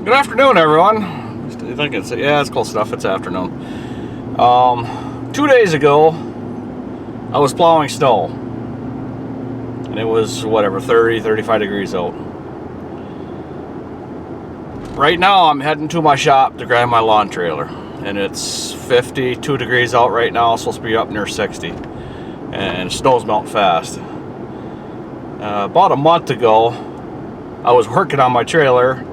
Good afternoon, everyone. I think it's close enough. It's afternoon. 2 days ago, I was plowing snow, and it was whatever 35 degrees out. Right now, I'm heading to my shop to grab my lawn trailer, and it's 52 degrees out right now. It's supposed to be up near 60, and snow's melting fast. About a month ago, I was working on my trailer,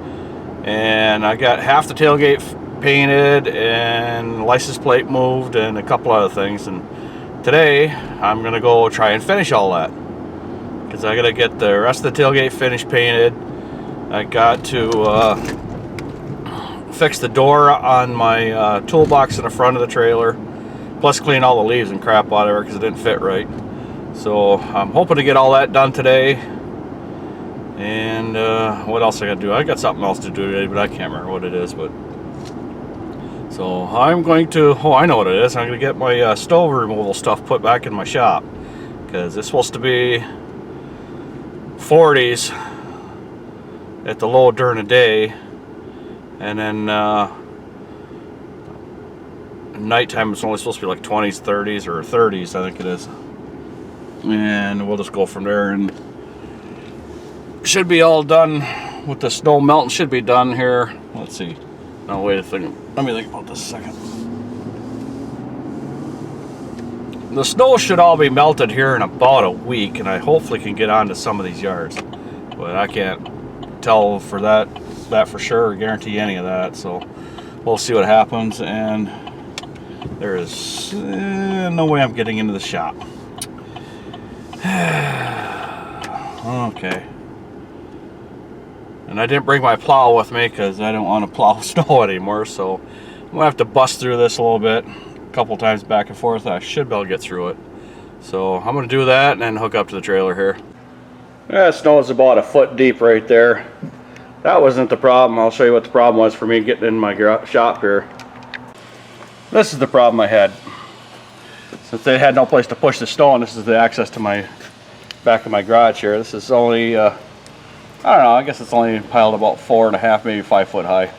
and I got half the tailgate painted and license plate moved and a couple other things. And today I'm gonna go try and finish all that, because I gotta get the rest of the tailgate finished painted. I got to fix the door on my toolbox in the front of the trailer, plus clean all the leaves and crap out of it because it didn't fit right. So I'm hoping to get all that done today. And what else I gotta do? I got something else to do today, but I can't remember what it is. But so I'm going to, I know what it is. I'm gonna get my stove removal stuff put back in my shop, because it's supposed to be 40s at the low during the day, and then nighttime it's only supposed to be like 20s, 30s, or 30s, I think it is. And we'll just go from there, and should be all done with the snow melting. Should be done here. Let's see. No, wait a second. Let me think about this a second. The snow should all be melted here in about a week, and I hopefully can get onto some of these yards. But I can't tell for that for sure, or guarantee any of that. So we'll see what happens. And there is no way I'm getting into the shop. Okay. And I didn't bring my plow with me because I don't want to plow snow anymore, so I'm gonna have to bust through this a little bit, a couple times back and forth. I should be able to get through it. So I'm gonna do that and then hook up to the trailer here. That snow is about a foot deep right there. That wasn't the problem. I'll show you what the problem was for me getting in my shop here. This is the problem I had. Since they had no place to push the snow, and this is the access to my back of my garage here. This is only I don't know, I guess it's only piled about 4.5, maybe 5 foot high.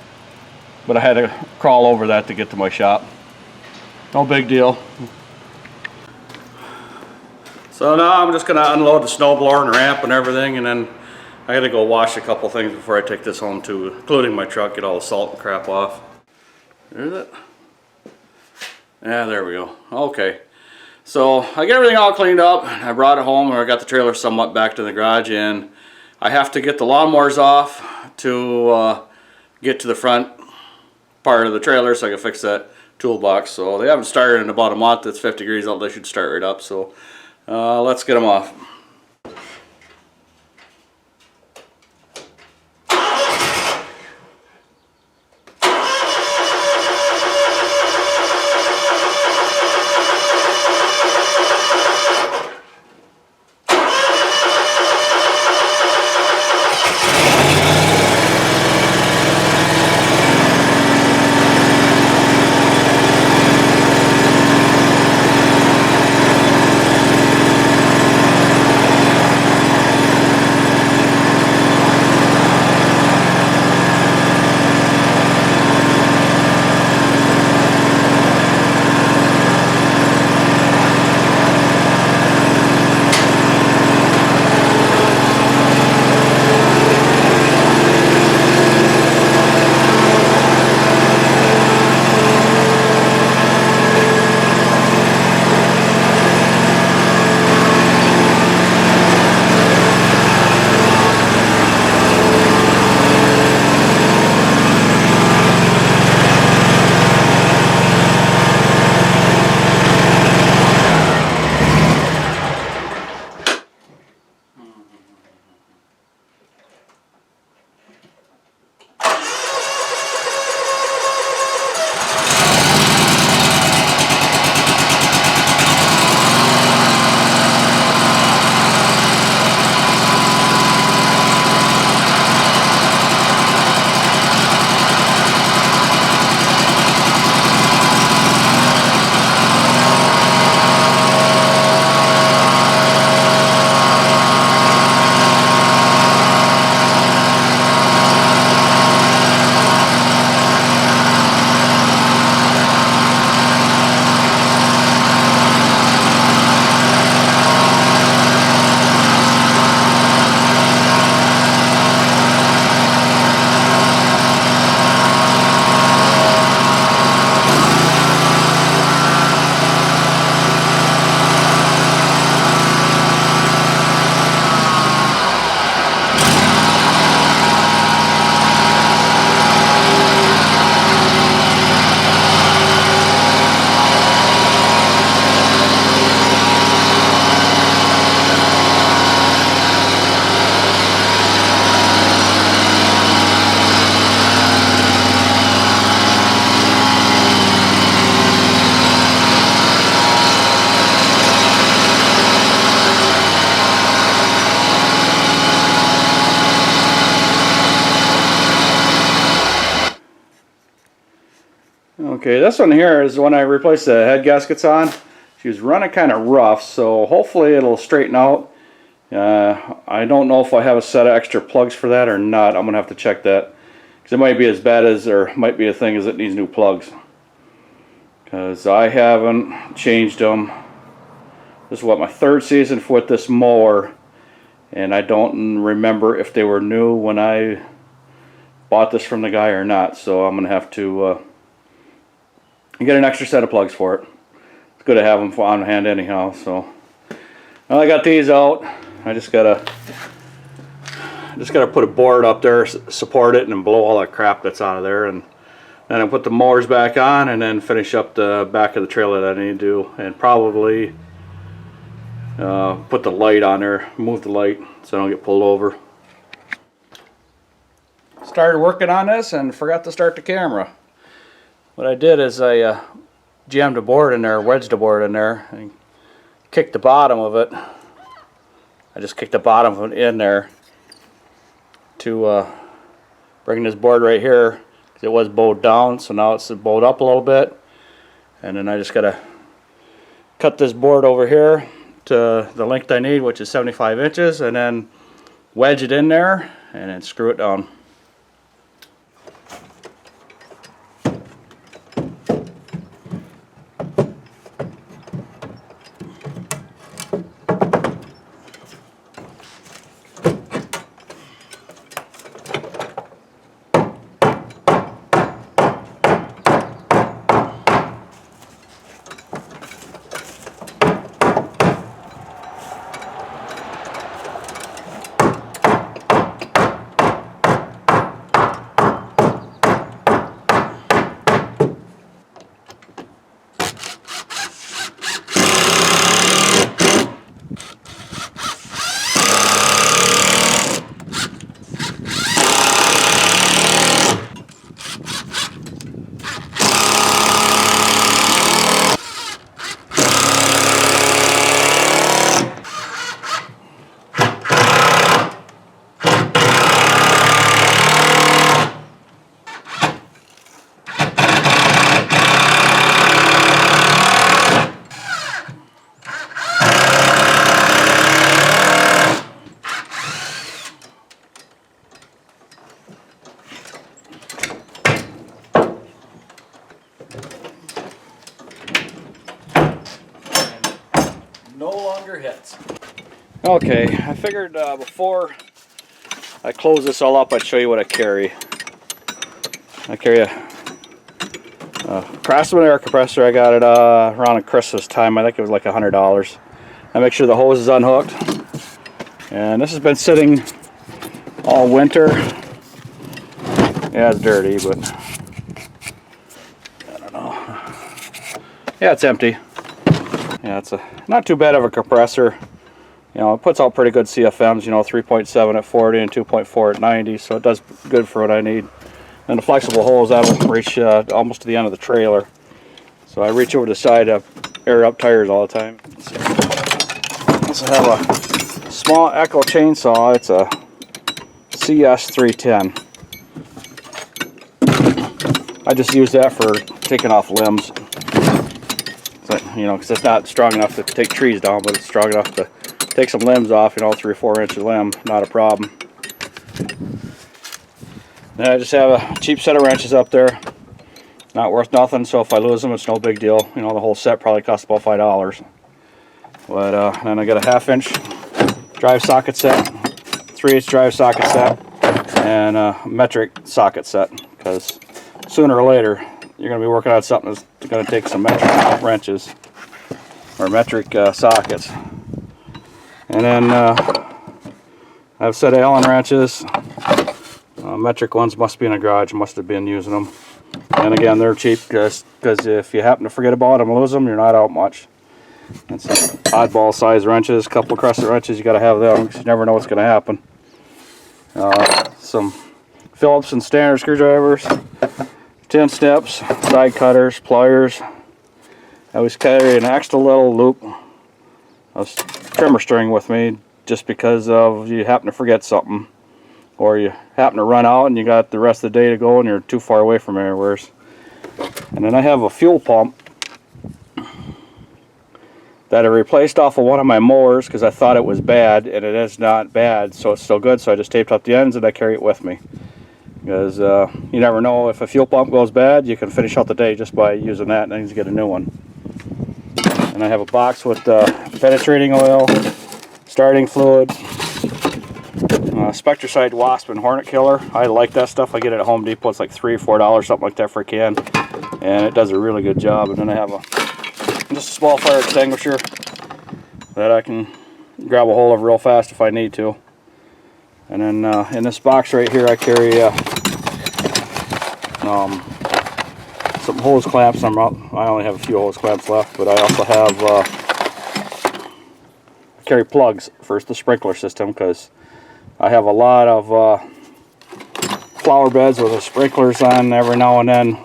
But I had to crawl over that to get to my shop. No big deal. So now I'm just gonna unload the snowblower and ramp and everything, and then I gotta go wash a couple things before I take this home too, including my truck, get all the salt and crap off. There's it. Yeah, there we go. Okay. So I get everything all cleaned up. I brought it home, or I got the trailer somewhat back to the garage, and I have to get the lawnmowers off to get to the front part of the trailer so I can fix that toolbox. So they haven't started in about a month. It's 50 degrees out. They should start right up. So let's get them off. Okay, this one here is when I replaced the head gaskets on. She was running kind of rough, so hopefully it'll straighten out. I don't know if I have a set of extra plugs for that or not. I'm going to have to check that. Because it might be as bad as, or might be a thing as it needs new plugs. Because I haven't changed them. This is what, my third season with this mower. And I don't remember if they were new when I bought this from the guy or not. So I'm going to have to get an extra set of plugs for it. It's good to have them on hand anyhow. So well, I got these out. I just gotta put a board up there, support it, and then blow all that crap that's out of there, and then I put the mowers back on, and then finish up the back of the trailer that I need to do, and probably put the light on there, move the light so I don't get pulled over. Started working on this and forgot to start the camera. What I did is I jammed a board in there, wedged a board in there, and kicked the bottom of it. I just kicked the bottom of it in there to bring this board right here. It was bowed down, so now it's bowed up a little bit. And then I just gotta cut this board over here to the length I need, which is 75 inches, and then wedge it in there and then screw it down. No longer hits. Okay, I figured before I close this all up, I'd show you what I carry. I carry a Craftsman air compressor. I got it around Christmas time. I think it was like $100. I make sure the hose is unhooked. And this has been sitting all winter. Yeah, it's dirty, but I don't know. Yeah, it's empty. Yeah, it's not too bad of a compressor. You know, it puts out pretty good CFMs, you know, 3.7 at 40 and 2.4 at 90, so it does good for what I need. And the flexible hose, that'll reach almost to the end of the trailer. So I reach over the side to air up tires all the time. I also have a small Echo chainsaw. It's a CS310. I just use that for taking off limbs. So, you know, because it's not strong enough to take trees down, but it's strong enough to take some limbs off, you know, 3 or 4 inch limb, not a problem. Then I just have a cheap set of wrenches up there, not worth nothing, so if I lose them, it's no big deal. You know, the whole set probably costs about $5. But then I got a 1/2 inch drive socket set, 3/8 drive socket set, and a metric socket set, because sooner or later you're going to be working on something that's going to take some metric wrenches or metric sockets. And then I have a set of Allen wrenches. Metric ones must be in the garage, must have been using them. And again, they're cheap just because if you happen to forget about them and lose them, you're not out much. It's oddball size wrenches, a couple of crescent wrenches, you got to have them because you never know what's going to happen. Some Phillips and standard screwdrivers, tin snips, side cutters, pliers. I always carry an extra little loop of trimmer string with me just because of you happen to forget something, or you happen to run out and you got the rest of the day to go and you're too far away from anywhere. And then I have a fuel pump that I replaced off of one of my mowers because I thought it was bad, and it is not bad, so it's still good. So I just taped up the ends and I carry it with me, because you never know, if a fuel pump goes bad, you can finish out the day just by using that, and then you get a new one. And I have a box with penetrating oil, starting fluid, Spectracide Wasp and Hornet Killer. I like that stuff. I get it at Home Depot. It's like $3 or $4, something like that for a can, and it does a really good job. And then I have just a small fire extinguisher that I can grab a hold of real fast if I need to. And then in this box right here, I carry some hose clamps. I only have a few hose clamps left, but I also have carry plugs for the sprinkler system, because I have a lot of flower beds with the sprinklers on. Every now and then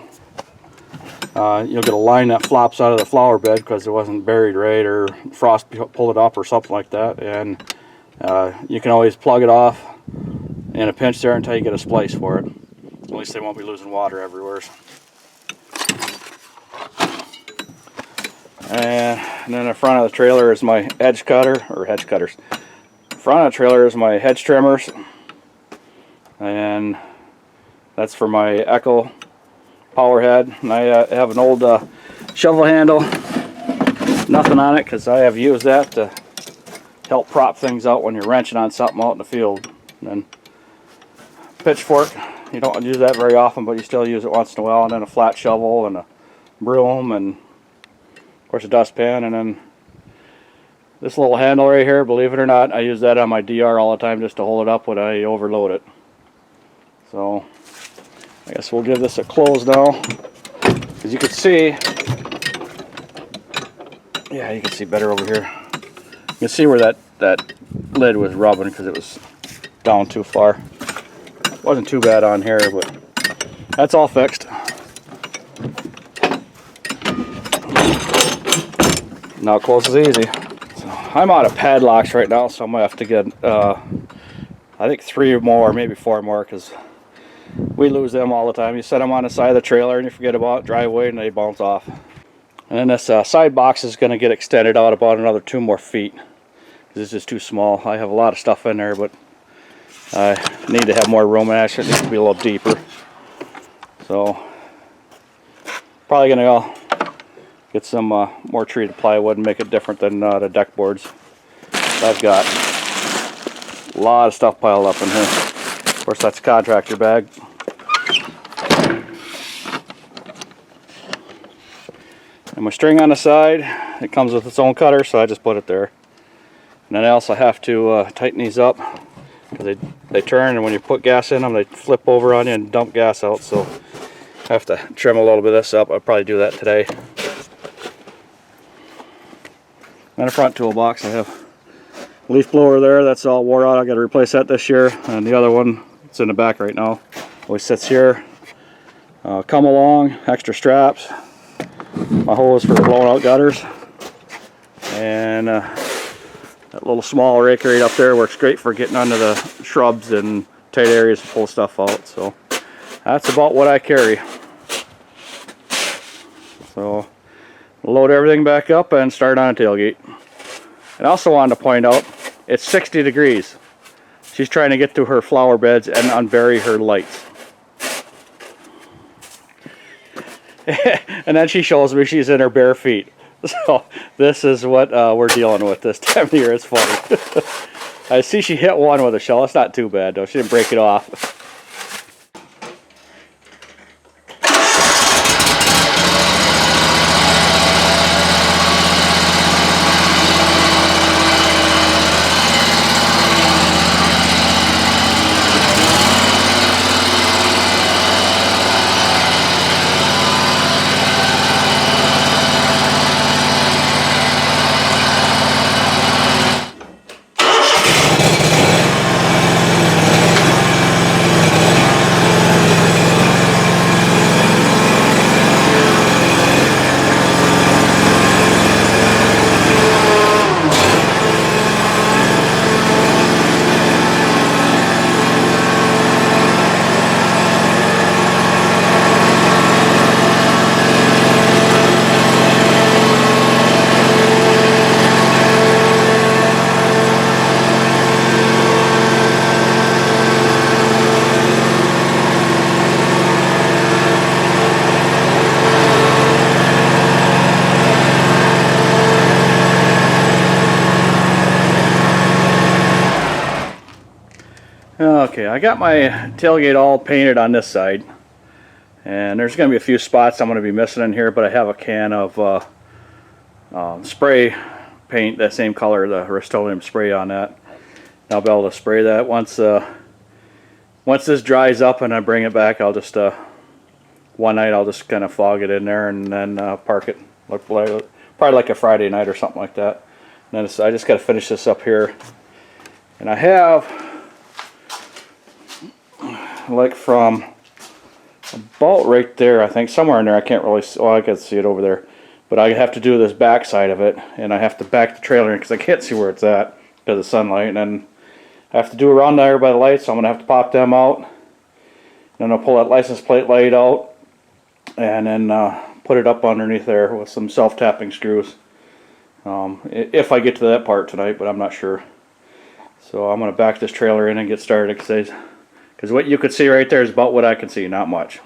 you'll get a line that flops out of the flower bed because it wasn't buried right, or frost pulled it up or something like that, and you can always plug it off in a pinch there until you get a splice for it. At least they won't be losing water everywhere. And then the front of the trailer is my hedge cutter, or hedge cutters. Front of the trailer is my hedge trimmers, and that's for my Echo power head. And I have an old shovel handle, nothing on it, because I have used that to help prop things out when you're wrenching on something out in the field. And then pitchfork, you don't use that very often, but you still use it once in a while. And then a flat shovel and a broom, and of course a dustpan. And then this little handle right here, believe it or not, I use that on my DR all the time just to hold it up when I overload it. So I guess we'll give this a close now. As you can see, yeah, you can see better over here. You can see where that lid was rubbing because it was down too far. Wasn't too bad on here, but that's all fixed. Now close is easy. So I'm out of padlocks right now, so I'm gonna have to get I think 3 more, maybe 4 more, because we lose them all the time. You set them on the side of the trailer and you forget about it, drive away, and they bounce off. And then this side box is going to get extended out about another 2 more feet, because it's just too small. I have a lot of stuff in there, but I need to have more room, and actually it needs to be a little deeper. So probably going to go get some more treated plywood and make it different than the deck boards. I've got a lot of stuff piled up in here. Of course, that's a contractor bag. And my string on the side, it comes with its own cutter, so I just put it there. And then I also have to tighten these up, because they turn, and when you put gas in them, they flip over on you and dump gas out. So I have to trim a little bit of this up. I'll probably do that today. And a front toolbox, I have a leaf blower there. That's all wore out. I got to replace that this year. And the other one, it's in the back right now, always sits here. Come along, extra straps, my hose for blowing out gutters, and that little small rake right up there works great for getting under the shrubs and tight areas to pull stuff out. So that's about what I carry. So load everything back up and start on a tailgate. And I also wanted to point out, it's 60 degrees. She's trying to get to her flower beds and unbury her lights. And then she shows me she's in her bare feet. So this is what we're dealing with this time of year. It's funny. I see she hit one with a shell. It's not too bad though. She didn't break it off. Okay, I got my tailgate all painted on this side, and there's going to be a few spots I'm going to be missing in here, but I have a can of spray paint, that same color, the Rust-Oleum spray on that. I'll be able to spray that once this dries up and I bring it back. I'll just one night I'll just kind of fog it in there and then park it, probably like a Friday night or something like that. And then I just got to finish this up here, and I have like from about right there, I think somewhere in there, I can't really see, well I can see it over there, but I have to do this back side of it, and I have to back the trailer in because I can't see where it's at because of the sunlight, and then I have to do around there by the lights, so I'm going to have to pop them out. Then I'll pull that license plate light out and then put it up underneath there with some self-tapping screws. If I get to that part tonight, but I'm not sure. So I'm going to back this trailer in and get started because what you could see right there is about what I can see, not much.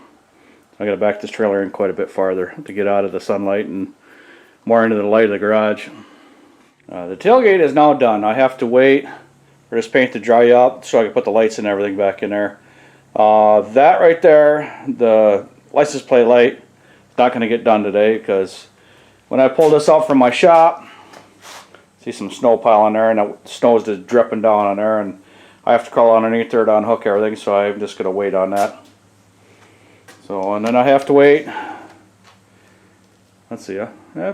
I got to back this trailer in quite a bit farther to get out of the sunlight and more into the light of the garage. The tailgate is now done. I have to wait for this paint to dry up so I can put the lights and everything back in there. That right there, the license plate light, is not going to get done today because when I pull this out from my shop, see some snow pile on there, and the snow is just dripping down on there, and I have to crawl underneath there to unhook everything, so I'm just going to wait on that. So, and then I have to wait, let's see,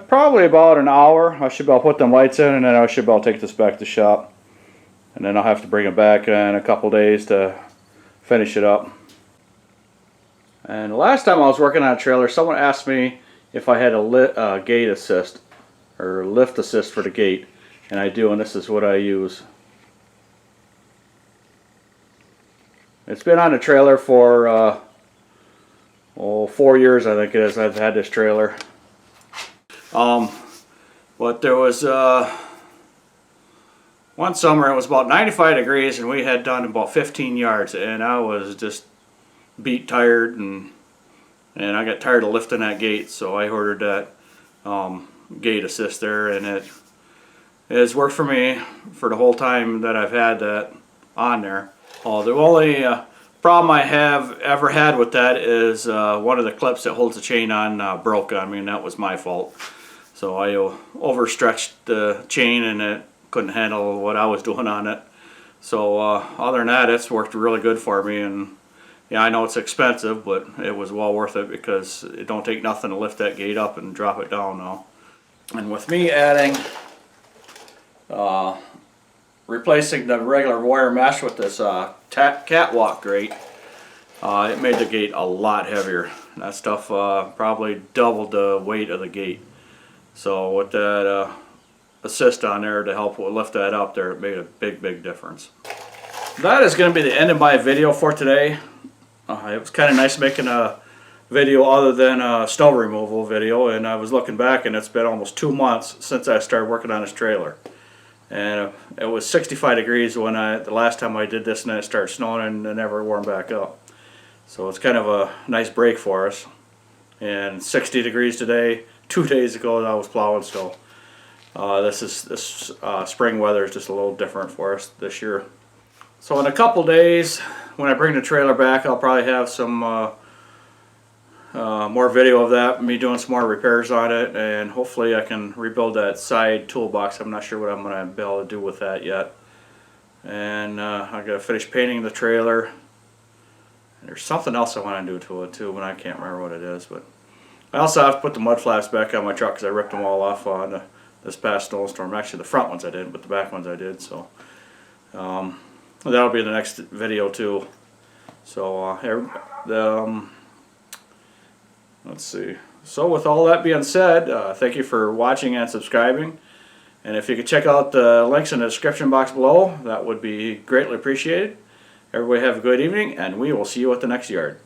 probably about an hour. I should be able to put them lights in, and then I should be able to take this back to the shop. And then I'll have to bring it back in a couple days to finish it up. And the last time I was working on a trailer, someone asked me if I had a gate assist or lift assist for the gate, and I do, and this is what I use. It's been on the trailer for 4 years, I think it is. I've had this trailer. But there was one summer, it was about 95 degrees, and we had done about 15 yards, and I was just beat tired, and I got tired of lifting that gate, so I ordered that gate assist there, and it has worked for me for the whole time that I've had that on there. The only problem I have ever had with that is one of the clips that holds the chain on broke on me, and that was my fault. So I overstretched the chain, and it couldn't handle what I was doing on it. So other than that, it's worked really good for me, and yeah, I know it's expensive, but it was well worth it because it don't take nothing to lift that gate up and drop it down now. And with me adding replacing the regular wire mesh with this catwalk grate, it made the gate a lot heavier. That stuff probably doubled the weight of the gate. So with that assist on there to help lift that up there, it made a big difference. That is going to be the end of my video for today. It was kind of nice making a video other than a snow removal video, and I was looking back, and it's been almost 2 months since I started working on this trailer. And it was 65 degrees when the last time I did this, and then it started snowing and it never warmed back up. So it's kind of a nice break for us. And 60 degrees today. 2 days ago I was plowing snow. This spring weather is just a little different for us this year. So in a couple days, when I bring the trailer back, I'll probably have some more video of that, me doing some more repairs on it, and hopefully I can rebuild that side toolbox. I'm not sure what I'm going to be able to do with that yet. And I got to finish painting the trailer. And there's something else I want to do to it too, but I can't remember what it is. But I also have to put the mud flaps back on my truck because I ripped them all off on this past snowstorm. Actually, the front ones I didn't, but the back ones I did. So that'll be the next video too. So let's see. So with all that being said, thank you for watching and subscribing. And if you could check out the links in the description box below, that would be greatly appreciated. Everybody have a good evening, and we will see you at the next yard.